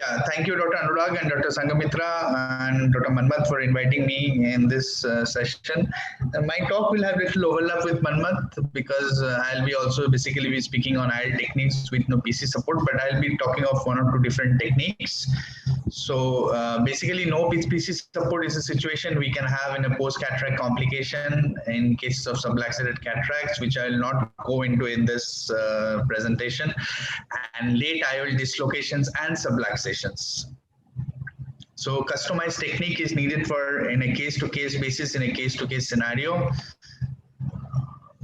Yeah, thank you, Dr. Anurag and Dr. Sangamitra and Dr. Manmat for inviting me in this session. My talk will have little overlap with Manmat because I'll be also basically be speaking on IEL techniques with no PC support, but I'll be talking of one or two different techniques. So basically, no PC support is a situation we can have in a post-cataract complication in cases of subluxated cataracts, which I will not go into in this presentation, and late IOL dislocations and subluxations. So customized technique is needed for in a case-to-case basis, in a case-to-case scenario.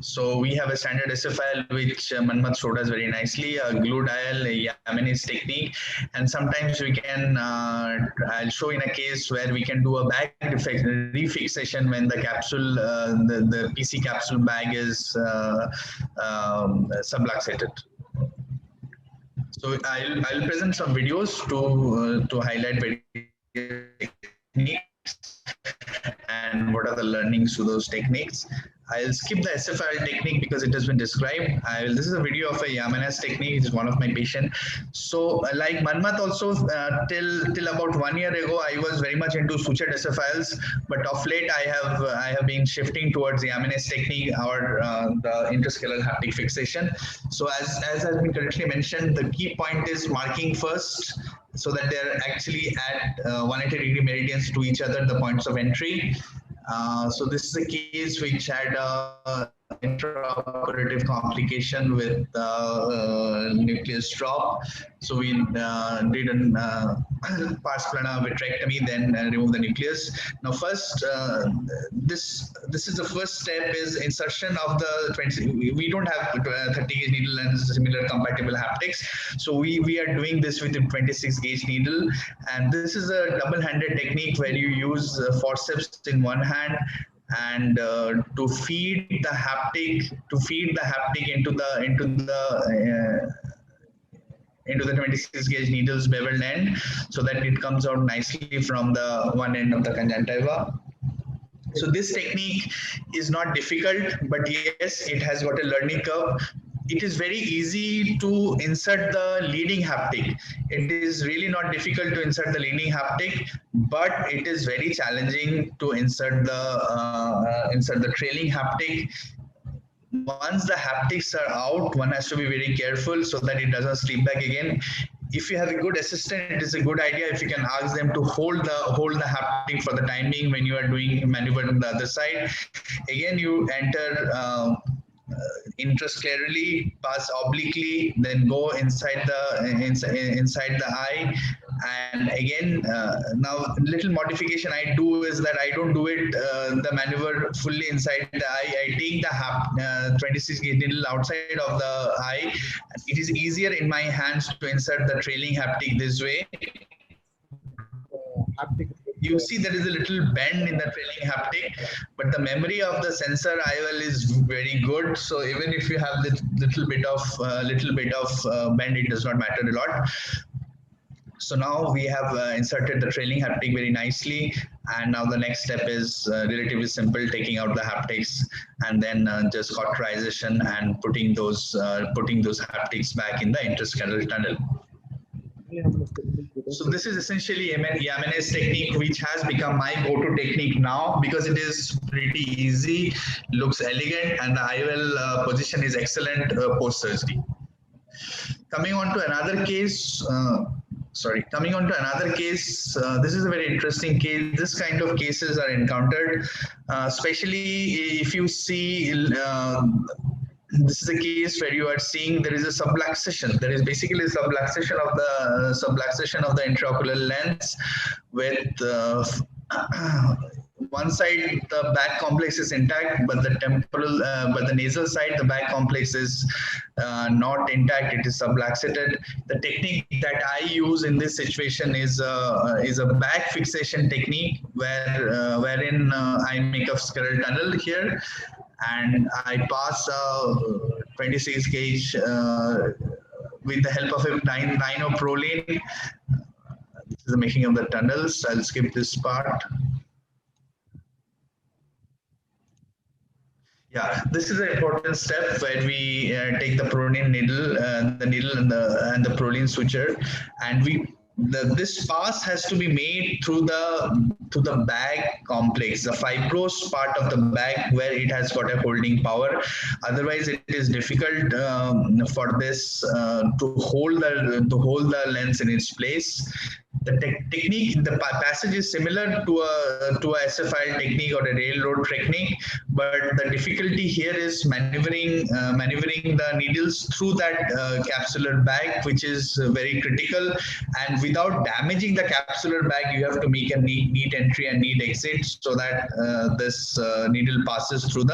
So we have a standard SFIL which Manmat showed us very nicely, a glue dial, a Yamanis technique, and sometimes we can, I'll show in a case where we can do a bag refixation when the capsule, the PC capsule bag is subluxated. So I'll present some videos to highlight various techniques and what are the learnings to those techniques. I'll skip the SFIL technique because it has been described. This is a video of a Yamanis technique. It's one of my patients. So like Manmat also, till about 1 year ago, I was very much into sutured SFILs, but of late I have been shifting towards the Yamanis technique or the interscleral haptic fixation. So as has been correctly mentioned, the key point is marking first, so that they're actually at 180-degree meridians to each other, the points of entry. So this is a case which had intraoperative complication with nucleus drop. So we did an pars plana vitrectomy, then remove the nucleus. Now first, this is the first step is insertion of the 20. We don't have 30 gauge needle and similar compatible haptics. So we are doing this with a 26 gauge needle, and this is a double-handed technique where you use forceps in one hand and to feed the haptic into the 26 gauge needle's beveled end, so that it comes out nicely from the one end of the conjunctiva. So this technique is not difficult, but yes, it has got a learning curve. It is very easy to insert the leading haptic. It is really not difficult to insert the leading haptic, but it is very challenging to insert the trailing haptic. Once the haptics are out, one has to be very careful so that it doesn't slip back again. If you have a good assistant, it is a good idea if you can ask them to hold the haptic for the time being when you are doing maneuver on the other side. Again, you enter intrasclerally, pass obliquely, then go inside the eye. And again, now little modification I do is that I don't do it the maneuver fully inside the eye. I take the 26 gauge needle outside of the eye. It is easier in my hands to insert the trailing haptic this way. You see there is a little bend in the trailing haptic, but the memory of the sensor IOL is very good. So even if you have this little bit of bend, it does not matter a lot. So now we have inserted the trailing haptic very nicely, and now the next step is relatively simple, taking out the haptics and then just cauterization and putting those haptics back in the interscleral tunnel. So this is essentially Yamanis technique, which has become my go-to technique now because it is pretty easy, looks elegant, and the IOL position is excellent post-surgery. Coming on to another case, this is a very interesting case. This kind of cases are encountered, especially if you see this is a case where you are seeing there is a subluxation. There is basically a subluxation of the intraocular lens with one side the back complex is intact, but the nasal side, the back complex is not intact. It is subluxated. The technique that I use in this situation is a back fixation technique wherein I make a scleral tunnel here, and I pass a 26 gauge with the help of a ninoprolene. This is the making of the tunnels. I'll skip this part. Yeah, this is an important step where we take the Prolene needle, the needle and the Prolene suture, and we this pass has to be made through the bag complex, the fibrous part of the bag where it has got a holding power. Otherwise, it is difficult for this to hold the lens in its place. The technique, the passage is similar to a SF-IL technique or a railroad technique, but the difficulty here is maneuvering the needles through that capsular bag, which is very critical. And without damaging the capsular bag, you have to make a neat entry and neat exit so that this needle passes through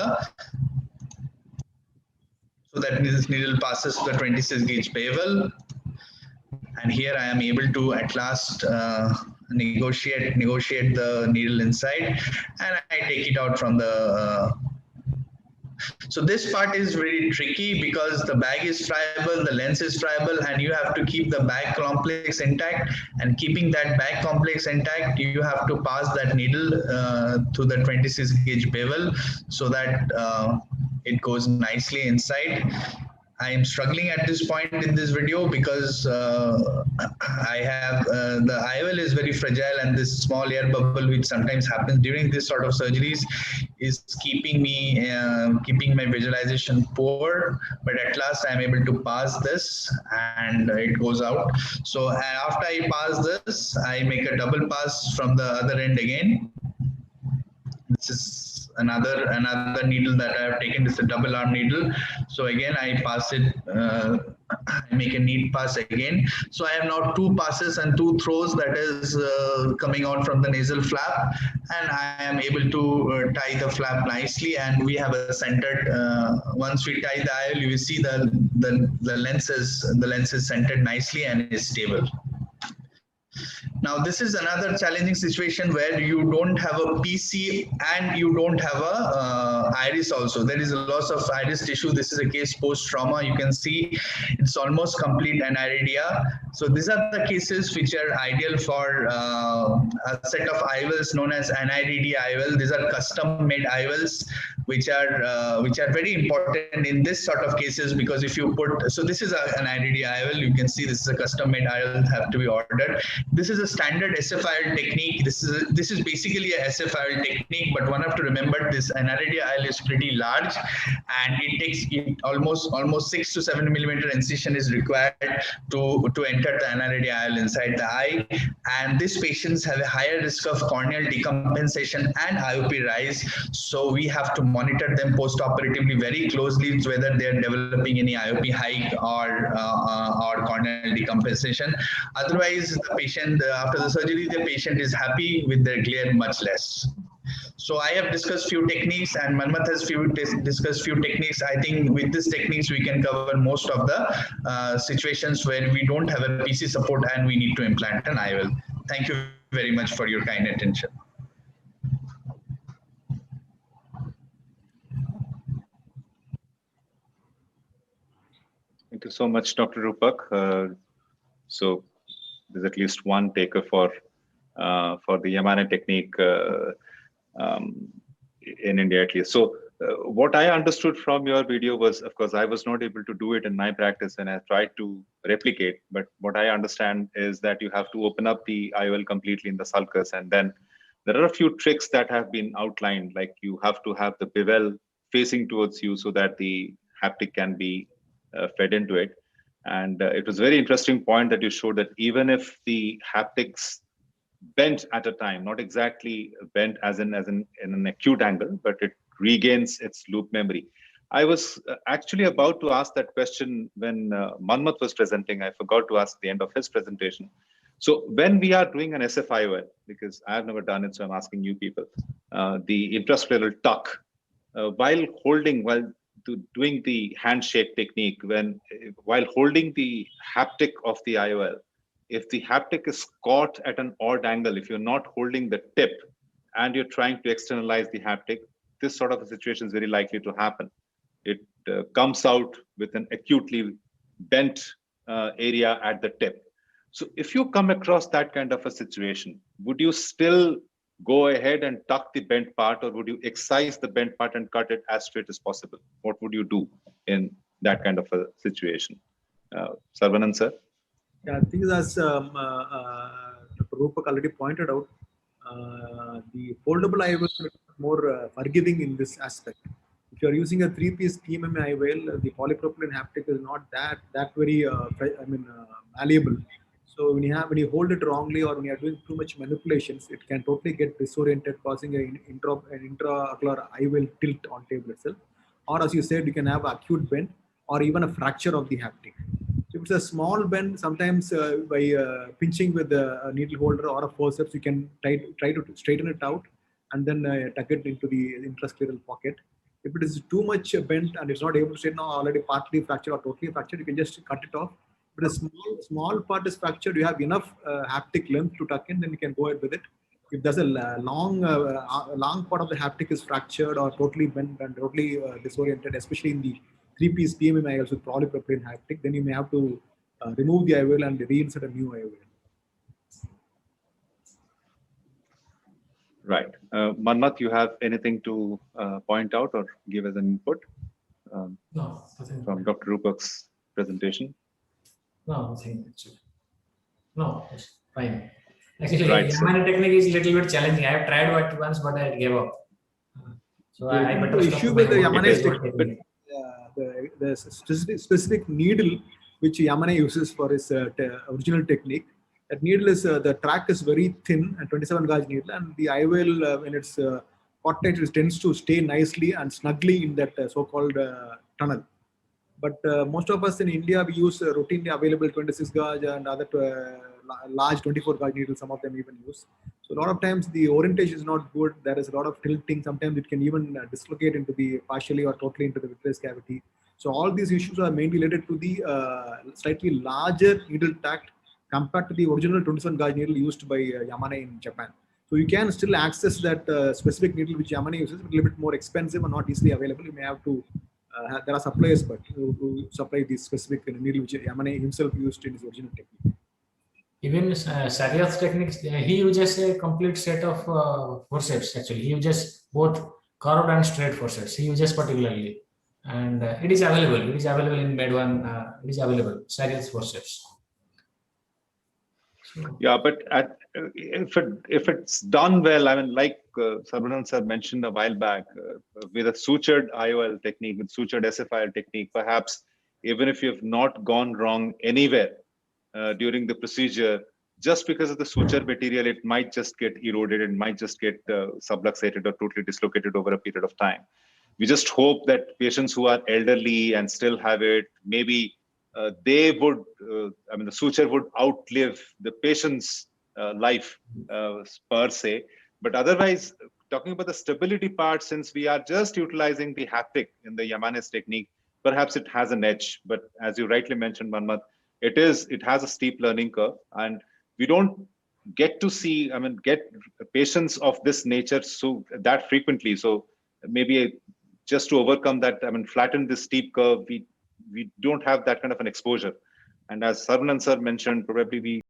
this needle passes the 26 gauge bevel. And here I am able to at last negotiate the needle inside, and I take it out from the. So this part is very tricky because the bag is friable, the lens is friable, and you have to keep the bag complex intact. And keeping that bag complex intact, you have to pass that needle to the 26 gauge bevel so that it goes nicely inside. I am struggling at this point in this video because I have the IOL is very fragile, and this small air bubble which sometimes happens during this sort of surgeries is keeping my visualization poor. But at last I am able to pass this and it goes out. So after I pass this, I make a double pass from the other end again. This is another needle that I have taken. This is a double arm needle. So again, I pass it, I make a neat pass again. So I have now 2 passes and 2 throws that is coming out from the nasal flap, and I am able to tie the flap nicely, and we have a centered, once we tie the IOL, you will see the lens is centered nicely and is stable. Now, this is another challenging situation where you don't have a PC and you don't have a iris also. There is a loss of iris tissue. This is a case post-trauma. You can see it's almost complete aniridia. So these are the cases which are ideal for a set of IOLs known as aniridia IOL. These are custom-made IOLs which are very important in this sort of cases, because if you put, so this is an aniridia IOL. You can see this is a custom-made IOL, have to be ordered. This is a standard SF-IOL technique. This is basically a SF-IOL technique, but one have to remember this aniridia IOL is pretty large, and it takes almost 6 to 7 millimeter incision is required to enter the aniridia IOL inside the eye. And these patients have a higher risk of corneal decompensation and IOP rise. So we have to monitor them post-operatively very closely, whether they are developing any IOP hike or corneal decompensation. Otherwise, the patient, after the surgery, the patient is happy with their glare much less. So I have discussed few techniques, and Manmat has discussed few techniques. I think with these techniques, we can cover most of the situations where we don't have a PC support and we need to implant an IOL. Thank you very much for your kind attention. Thank you so much, Dr. Rupak. So there's at least one taker for the Yamane technique in India, at least. So what I understood from your video was, of course, I was not able to do it in my practice, and I tried to replicate. But what I understand is that you have to open up the IOL completely in the sulcus, and then there are a few tricks that have been outlined, like you have to have the bevel facing towards you so that the haptic can be fed into it. And it was a very interesting point that you showed that even if the haptics bent at a time, not exactly bent as in an acute angle, but it regains its loop memory. I was actually about to ask that question when Manmat was presenting. I forgot to ask at the end of his presentation. So when we are doing an SF-IOL, because I've never done it, so I'm asking you people, the intrascleral tuck, while doing the handshake technique, while holding the haptic of the IOL, if the haptic is caught at an odd angle, if you're not holding the tip and you're trying to externalize the haptic, this sort of a situation is very likely to happen. It comes out with an acutely bent area at the tip. So if you come across that kind of a situation, would you still go ahead and tuck the bent part, or would you excise the bent part and cut it as straight as possible? What would you do in that kind of a situation? Sarvanan, sir? Yeah, I think as Dr. Rupak already pointed out, the foldable IOL is more forgiving in this aspect. If you are using a three-piece TMM IOL, the polypropylene haptic is not that very malleable. So when you hold it wrongly or when you are doing too much manipulations, it can totally get disoriented, causing an intraocular IOL tilt on table itself. Or as you said, you can have acute bend or even a fracture of the haptic. So if it's a small bend, sometimes by pinching with a needle holder or a forceps, you can try to straighten it out and then tuck it into the intrascleral pocket. If it is too much bent and it's not able to straighten out, already partly fractured or totally fractured, you can just cut it off. But a small part is fractured, you have enough haptic length to tuck in, then you can go ahead with it. If there's a long part of the haptic is fractured or totally bent and totally disoriented, especially in the three-piece TMM IOLs with polypropylene haptic, then you may have to remove the IOL and reinsert a new IOL. Right. Manmat, you have anything to point out or give as an input No, nothing. from Dr. Rupak's presentation? No, nothing actually. No, it's fine. Actually, Right, Yamane technique is a little bit challenging. I have tried it once, but I gave up. So I better The stop issue with with the my own Yamane technique. the specific needle which Yamane uses for his original technique. That needle is the track is very thin and 27 gauge needle, and the IOL when it's caught tight, it tends to stay nicely and snugly in that so-called tunnel. But most of us in India, we use routinely available 26 gauge and other large 24 gauge needles, some of them even use. So a lot of times the orientation is not good. There is a lot of tilting. Sometimes it can even dislocate into the partially or totally into the vitreous cavity. So all these issues are mainly related to the slightly larger needle tact compared to the original 27 gauge needle used by Yamane in Japan. So you can still access that specific needle which Yamane uses, but a little bit more expensive and not easily available. You may have to there are suppliers, but who supply this specific needle which Yamane himself used in his original technique. Even Saryat's techniques, he uses a complete set of forceps. Actually, he uses both curved and straight forceps. He uses particularly, and it is available. It is available in Medone. It is available. Saryat's forceps. So, Yeah, but if it's done well, I mean, like Saravanan sir mentioned a while back, with a sutured IOL technique, with sutured SFIL technique, perhaps even if you've not gone wrong anywhere during the procedure, just because of the suture material, it might just get eroded, it might just get subluxated or totally dislocated over a period of time. We just hope that patients who are elderly and still have it, maybe they would, I mean, the suture would outlive the patient's life per se. But otherwise, talking about the stability part, since we are just utilizing the haptic in the Yamane's technique, perhaps it has an edge. But as you rightly mentioned, Manmat, it has a steep learning curve, and we don't get to see, I mean, get patients of this nature so that frequently. So maybe just to overcome that, I mean, flatten this steep curve, we don't have that kind of an exposure. And as Saravanan sir mentioned, probably we